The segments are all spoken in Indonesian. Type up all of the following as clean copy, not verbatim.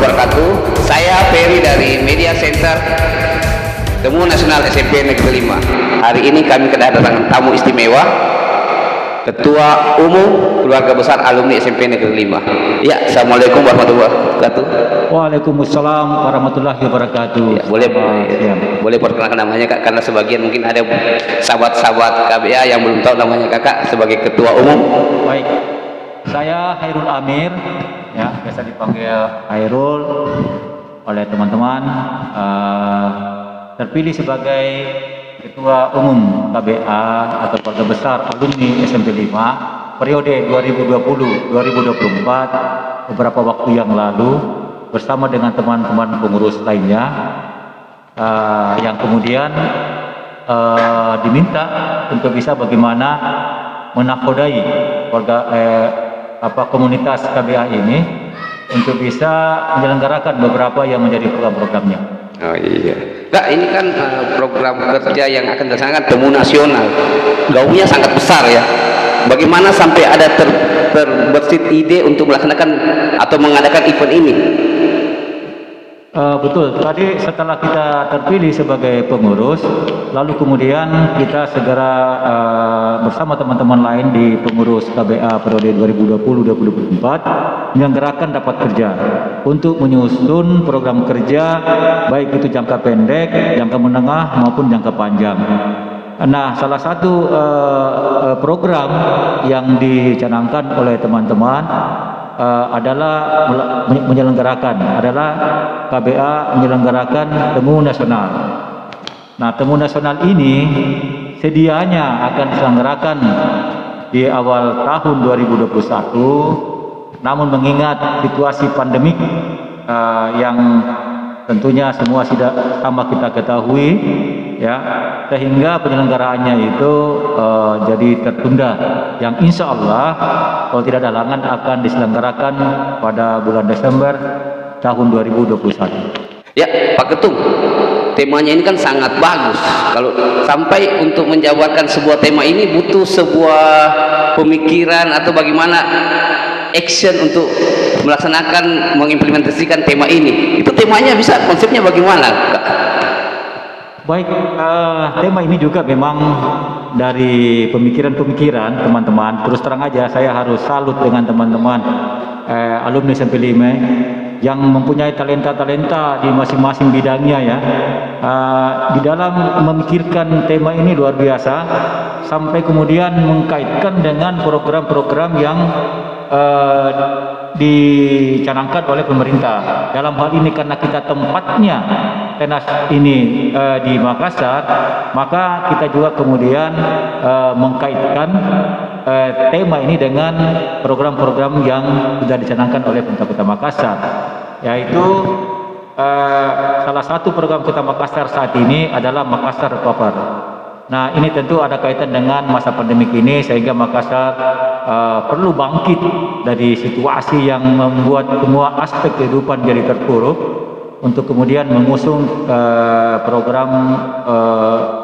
wabarakatuh. Saya Ferry dari Media Center Temu Nasional SMP Negeri 5. Hari ini kami kedatangan tamu istimewa, Ketua Umum Keluarga Besar Alumni SMP Negeri 5. Ya, Assalamualaikum warahmatullahi wabarakatuh. Waalaikumsalam warahmatullahi wabarakatuh. Ya, boleh perkenalkan namanya Kak, karena sebagian mungkin ada sahabat-sahabat KBA yang belum tahu namanya Kakak sebagai Ketua Umum. Baik, saya Hairul Amir, ya biasa dipanggil Hairul oleh teman-teman. Terpilih sebagai Ketua Umum KBA atau Keluarga Besar Alumni SMP 5 periode 2020-2024 beberapa waktu yang lalu bersama dengan teman-teman pengurus lainnya, yang kemudian diminta untuk bisa bagaimana menakodai komunitas KBA ini untuk bisa menyelenggarakan beberapa yang menjadi program-programnya. Oh iya, Kak, ini kan program kerja yang akan dilaksanakan Temu Nasional, gaungnya sangat besar ya. Bagaimana sampai ada terbersit ide untuk melaksanakan atau mengadakan event ini? Betul, tadi setelah kita terpilih sebagai pengurus, lalu kemudian kita segera bersama teman-teman lain di pengurus KBA periode 2020-2024 menyelenggarakan rapat kerja untuk menyusun program kerja baik itu jangka pendek, jangka menengah maupun jangka panjang. Nah, salah satu program yang dicanangkan oleh teman-teman adalah KBA menyelenggarakan Temu Nasional. Nah, Temu Nasional ini sedianya akan diselenggarakan di awal tahun 2021, namun mengingat situasi pandemik yang tentunya semua sudah sama kita ketahui, ya, sehingga penyelenggaraannya itu jadi tertunda, yang insya Allah kalau tidak ada halangan akan diselenggarakan pada bulan Desember tahun 2021. Ya, Pak Ketum, temanya ini kan sangat bagus. Kalau sampai untuk menjabarkan sebuah tema ini butuh sebuah pemikiran atau bagaimana action untuk melaksanakan, mengimplementasikan tema ini. Itu temanya bisa, konsepnya bagaimana, Kak? Baik, tema ini juga memang dari pemikiran-pemikiran teman-teman. Terus terang aja saya harus salut dengan teman-teman alumni SMP 5 yang mempunyai talenta-talenta di masing-masing bidangnya ya. Di dalam memikirkan tema ini luar biasa, sampai kemudian mengkaitkan dengan program-program yang dicanangkan oleh pemerintah. Dalam hal ini karena kita tempatnya Tenas ini di Makassar, maka kita juga kemudian mengkaitkan tema ini dengan program-program yang sudah dicanangkan oleh pemerintah Kota Makassar, yaitu salah satu program Kota Makassar saat ini adalah Makassar Recover. Nah, ini tentu ada kaitan dengan masa pandemik ini, sehingga Makassar perlu bangkit dari situasi yang membuat semua aspek kehidupan jadi terpuruk untuk kemudian mengusung program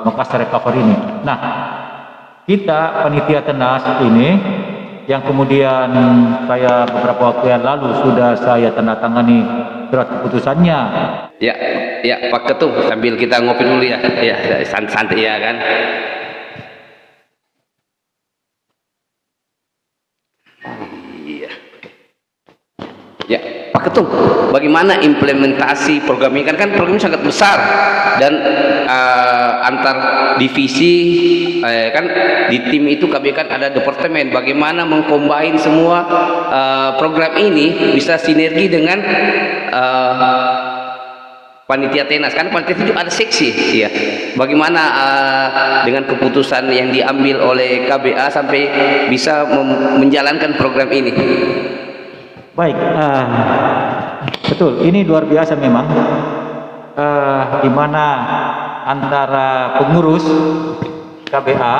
Makassar Recover ini. Nah, kita panitia Tenas ini yang kemudian saya beberapa waktu yang lalu sudah saya tanda tangani surat keputusannya. Ya, Pak Ketum, sambil kita ngopi dulu ya. Ya, santai ya kan. Iya. Ya, Pak Ketum, bagaimana implementasi program ini? Kan program ini sangat besar dan antar divisi kan di tim itu kami kan ada departemen. Bagaimana mengcombine semua program ini bisa sinergi dengan panitia Tenas, kan panitia itu ada seksi ya. Bagaimana dengan keputusan yang diambil oleh KBA sampai bisa menjalankan program ini? Baik, betul, ini luar biasa memang, di mana antara pengurus KBA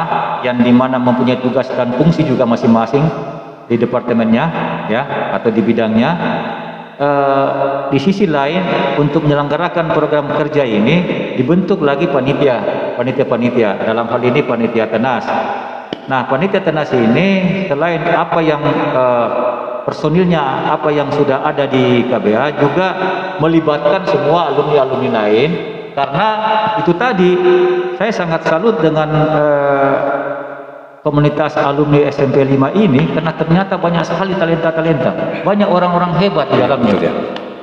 yang dimana mempunyai tugas dan fungsi juga masing-masing di departemennya ya atau di bidangnya, di sisi lain untuk menyelenggarakan program kerja ini dibentuk lagi panitia dalam hal ini panitia Tenas. Nah, panitia Tenas ini selain apa yang personilnya apa yang sudah ada di KBA juga melibatkan semua alumni-alumni lain, karena itu tadi saya sangat salut dengan komunitas alumni SMP 5 ini, karena ternyata banyak sekali talenta-talenta, banyak orang-orang hebat di dalamnya.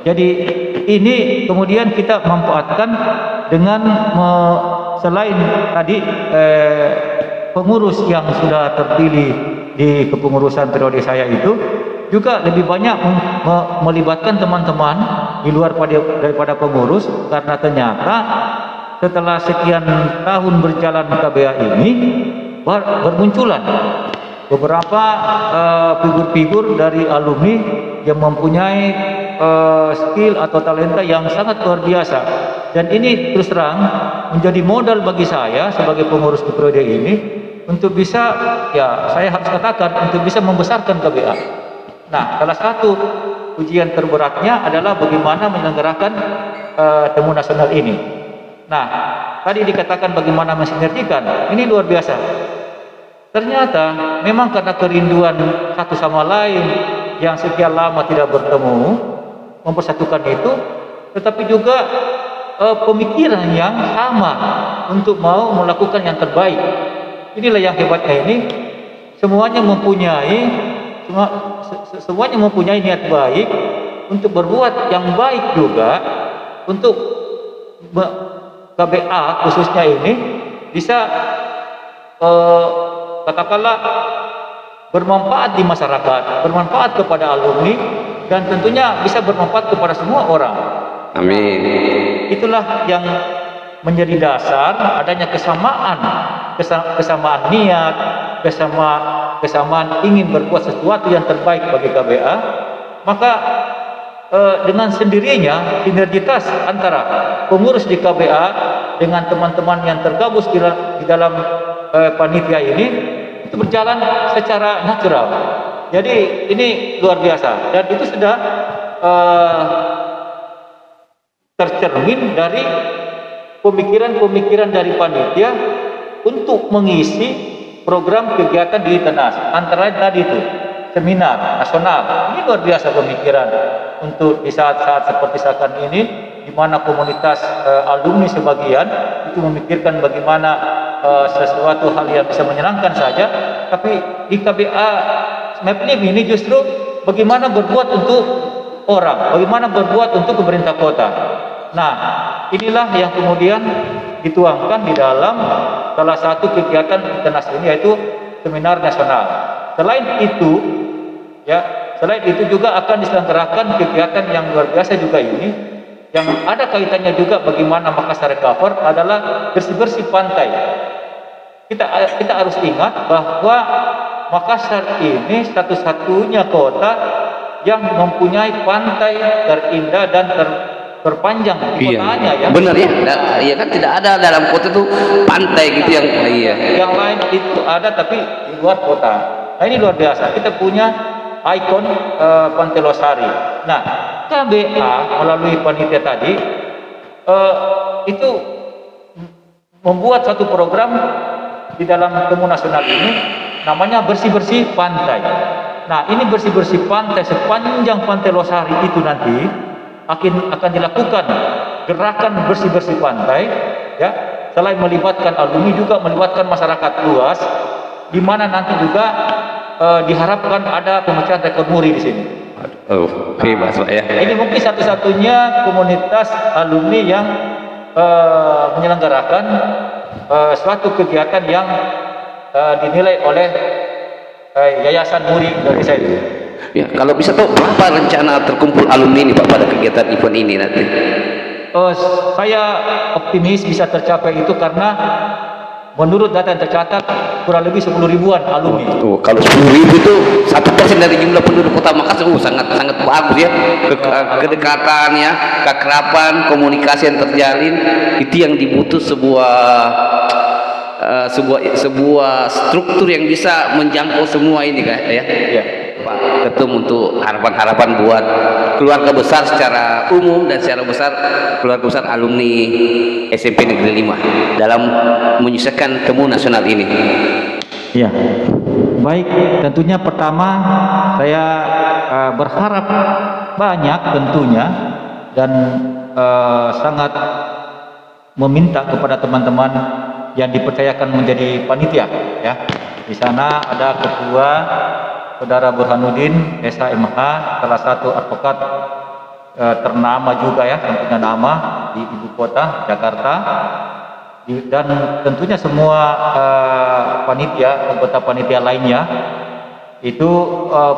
Jadi ini kemudian kita manfaatkan dengan selain tadi pengurus yang sudah terpilih di kepengurusan periode saya itu juga lebih banyak melibatkan teman-teman di luar daripada pengurus, karena ternyata setelah sekian tahun berjalan KBA ini bermunculan beberapa figur-figur dari alumni yang mempunyai skill atau talenta yang sangat luar biasa, dan ini terus terang menjadi modal bagi saya sebagai pengurus di periode ini untuk bisa, ya saya harus katakan, untuk bisa membesarkan KBA. Nah, salah satu ujian terberatnya adalah bagaimana menyelenggarakan temu nasional ini. Nah, tadi dikatakan bagaimana mensinergikan, ini luar biasa. Ternyata memang karena kerinduan satu sama lain yang sekian lama tidak bertemu, mempersatukan itu, tetapi juga pemikiran yang sama untuk mau melakukan yang terbaik. Inilah yang hebatnya ini, semuanya mempunyai niat baik untuk berbuat yang baik juga, untuk KBA khususnya ini bisa katakanlah bermanfaat di masyarakat, bermanfaat kepada alumni, dan tentunya bisa bermanfaat kepada semua orang. Amin. Itulah yang menjadi dasar adanya kesamaan niat, kesamaan ingin berbuat sesuatu yang terbaik bagi KBA. Maka dengan sendirinya sinergitas antara pengurus di KBA dengan teman-teman yang tergabung di dalam panitia ini itu berjalan secara natural. Jadi ini luar biasa, dan itu sudah tercermin dari pemikiran-pemikiran dari panitia untuk mengisi program kegiatan di Tenas. Antara tadi itu seminar nasional, ini luar biasa pemikiran untuk di saat-saat seperti sekarang ini, di mana komunitas alumni sebagian itu memikirkan bagaimana sesuatu hal yang bisa menyenangkan saja, tapi di KBA SMAPLIM ini justru bagaimana berbuat untuk orang, bagaimana berbuat untuk pemerintah kota. Nah, inilah yang kemudian dituangkan di dalam salah satu kegiatan Tenas ini, yaitu seminar nasional. Selain itu juga akan diselenggarakan kegiatan yang luar biasa juga ini, yang ada kaitannya juga bagaimana Makassar recover adalah bersih-bersih pantai. Kita harus ingat bahwa Makassar ini satu-satunya kota yang mempunyai pantai terindah dan terpanjang di kotanya, ya. Benar ya, iya kan, tidak ada dalam kota itu pantai gitu yang yang lain itu ada tapi di luar kota. Nah, ini luar biasa. Kita punya ikon Pantai Losari. Nah, KBA melalui panitia tadi itu membuat satu program di dalam temu nasional ini, namanya bersih-bersih pantai. Nah, ini bersih-bersih pantai sepanjang Pantai Losari itu nanti akan dilakukan gerakan bersih-bersih pantai, ya. Selain melibatkan alumni juga melibatkan masyarakat luas, di mana nanti juga diharapkan ada pemecahan rekor muri di sini. Hebat, Pak, ya. Ini mungkin satu-satunya komunitas alumni yang menyelenggarakan suatu kegiatan yang dinilai oleh Yayasan Muri Indonesia itu. Ya, kalau bisa tahu berapa rencana terkumpul alumni ini Pak pada kegiatan event ini nanti? Saya optimis bisa tercapai itu, karena menurut data yang tercatat kurang lebih 10 ribuan alumni. Kalau 10.000 itu 1% dari jumlah penduduk Kota Makassar, sangat bagus ya. Kedekatan ya, keakraban, komunikasi yang terjalin, itu yang dibutuh sebuah struktur yang bisa menjangkau semua ini kan ya. Ya. Pak Ketum, untuk harapan-harapan buat keluarga besar secara umum dan secara besar keluarga besar alumni SMP Negeri 5 dalam menyukseskan temu nasional ini. Ya. Baik, tentunya pertama saya berharap banyak tentunya dan sangat meminta kepada teman-teman yang dipercayakan menjadi panitia ya. Di sana ada ketua Saudara Burhanuddin SHMH, salah satu advokat ternama juga ya, yang punya nama di ibu kota Jakarta. Dan tentunya semua panitia, anggota panitia lainnya itu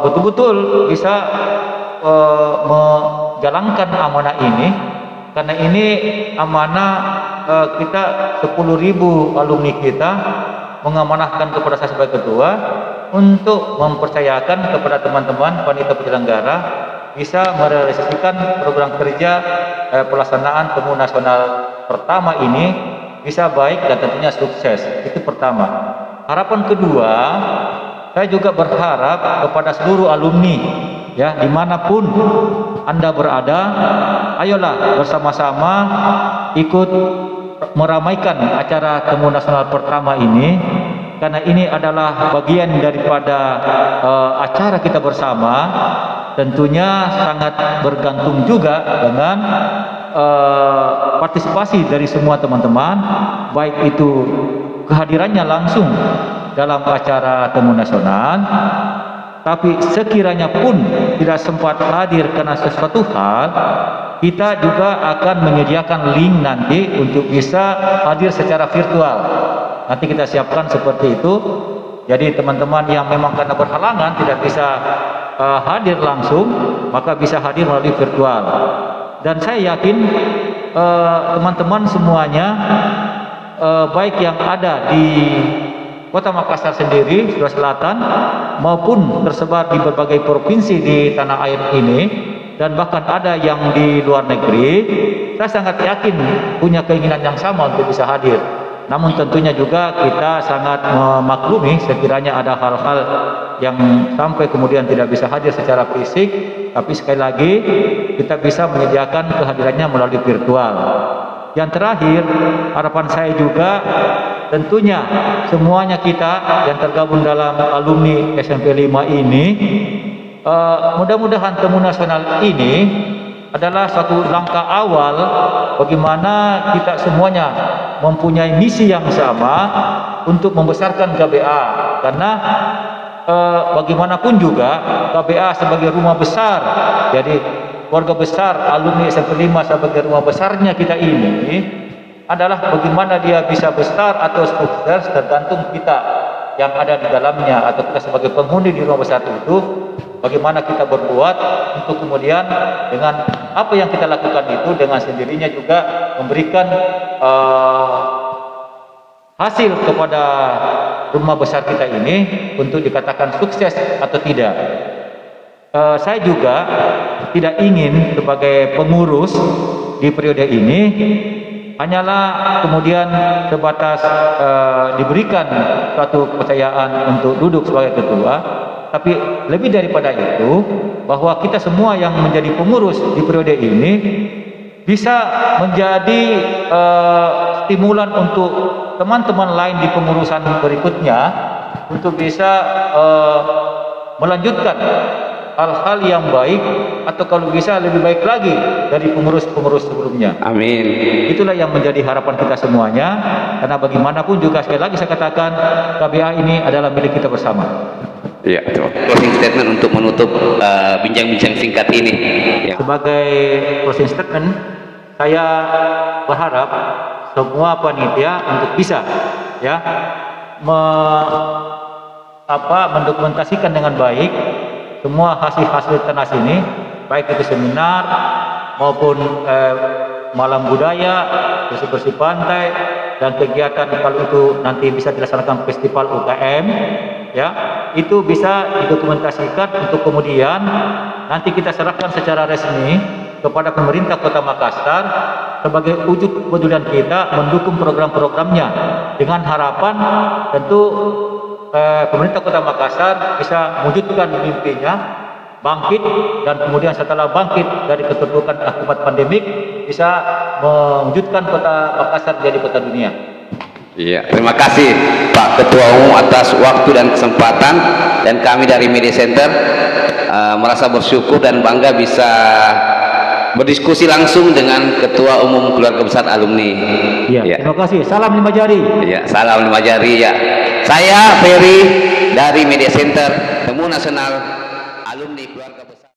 betul-betul bisa menjalankan amanah ini, karena ini amanah kita 10.000 alumni kita mengamanahkan kepada saya sebagai ketua untuk mempercayakan kepada teman-teman panitia penyelenggara bisa merealisasikan program kerja pelaksanaan Temu Nasional pertama ini bisa baik dan tentunya sukses. Itu pertama. Harapan kedua, saya juga berharap kepada seluruh alumni ya, dimanapun Anda berada, ayolah bersama-sama ikut meramaikan acara Temu Nasional pertama ini, karena ini adalah bagian daripada acara kita bersama. Tentunya sangat bergantung juga dengan partisipasi dari semua teman-teman, baik itu kehadirannya langsung dalam acara Temu Nasional, tapi sekiranya pun tidak sempat hadir karena sesuatu hal, kita juga akan menyediakan link nanti untuk bisa hadir secara virtual. Nanti kita siapkan seperti itu. Jadi teman-teman yang memang karena berhalangan tidak bisa hadir langsung, maka bisa hadir melalui virtual. Dan saya yakin teman-teman semuanya, baik yang ada di Kota Makassar sendiri, Sulawesi Selatan, maupun tersebar di berbagai provinsi di tanah air ini, dan bahkan ada yang di luar negeri, saya sangat yakin punya keinginan yang sama untuk bisa hadir. Namun tentunya juga kita sangat memaklumi sekiranya ada hal-hal yang sampai kemudian tidak bisa hadir secara fisik, tapi sekali lagi kita bisa menyediakan kehadirannya melalui virtual. Yang terakhir, harapan saya juga tentunya semuanya kita yang tergabung dalam alumni SMP 5 ini, mudah-mudahan Temu Nasional ini adalah satu langkah awal bagaimana kita semuanya mempunyai misi yang sama untuk membesarkan KBA, karena bagaimanapun juga KBA sebagai rumah besar, jadi keluarga besar alumni SMP 5 sebagai rumah besarnya kita ini adalah bagaimana dia bisa besar atau sukses tergantung kita yang ada di dalamnya, atau kita sebagai penghuni di rumah besar itu bagaimana kita berbuat untuk kemudian dengan apa yang kita lakukan itu dengan sendirinya juga memberikan hasil kepada rumah besar kita ini untuk dikatakan sukses atau tidak. Saya juga tidak ingin sebagai pengurus di periode ini hanyalah kemudian sebatas diberikan suatu kepercayaan untuk duduk sebagai ketua, tapi lebih daripada itu bahwa kita semua yang menjadi pengurus di periode ini bisa menjadi stimulan untuk teman-teman lain di pengurusan berikutnya untuk bisa melanjutkan hal-hal yang baik, atau kalau bisa lebih baik lagi dari pengurus-pengurus sebelumnya. Amin. Itulah yang menjadi harapan kita semuanya, karena bagaimanapun juga sekali lagi saya katakan KBA ini adalah milik kita bersama. Ya, closing statement untuk menutup bincang-bincang singkat ini. Ya. Sebagai closing statement, saya berharap semua panitia untuk bisa ya mendokumentasikan dengan baik semua hasil-hasil Tenas ini, baik itu seminar maupun malam budaya, bersih-bersih pantai, dan kegiatan kalau itu nanti bisa dilaksanakan festival UKM, ya itu bisa didokumentasikan untuk kemudian nanti kita serahkan secara resmi kepada pemerintah Kota Makassar sebagai wujud kepedulian kita mendukung program-programnya, dengan harapan tentu pemerintah Kota Makassar bisa mewujudkan mimpinya, bangkit, dan kemudian setelah bangkit dari keterpurukan akibat pandemik bisa mewujudkan Kota Makassar menjadi kota dunia. Iya, terima kasih Pak Ketua Umum atas waktu dan kesempatan, dan kami dari Media Center merasa bersyukur dan bangga bisa berdiskusi langsung dengan Ketua Umum Keluarga Besar Alumni. Ya, Ya. terima kasih. Salam 5 jari. Ya, salam 5 jari ya. Saya Ferry dari Media Center, Temu Nasional Alumni Keluarga